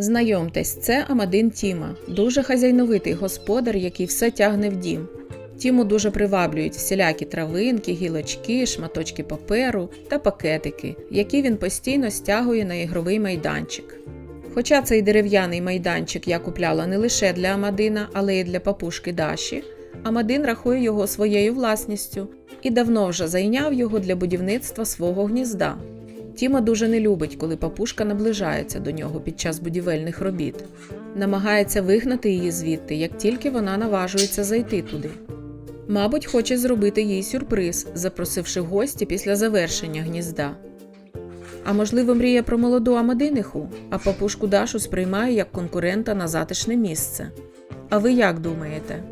Знайомтесь, це Амадин Тіма, дуже хазяйновитий господар, який все тягне в дім. Тіму дуже приваблюють всілякі травинки, гілочки, шматочки паперу та пакетики, які він постійно стягує на ігровий майданчик. Хоча цей дерев'яний майданчик я купляла не лише для Амадина, але й для папушки Даші, Амадин рахує його своєю власністю і давно вже зайняв його для будівництва свого гнізда. Тіма дуже не любить, коли папушка наближається до нього під час будівельних робіт. Намагається вигнати її звідти, як тільки вона наважується зайти туди. Мабуть, хоче зробити їй сюрприз, запросивши в гості після завершення гнізда. А можливо, мріє про молоду Амадиниху, а папушку Дашу сприймає як конкурента на затишне місце. А ви як думаєте?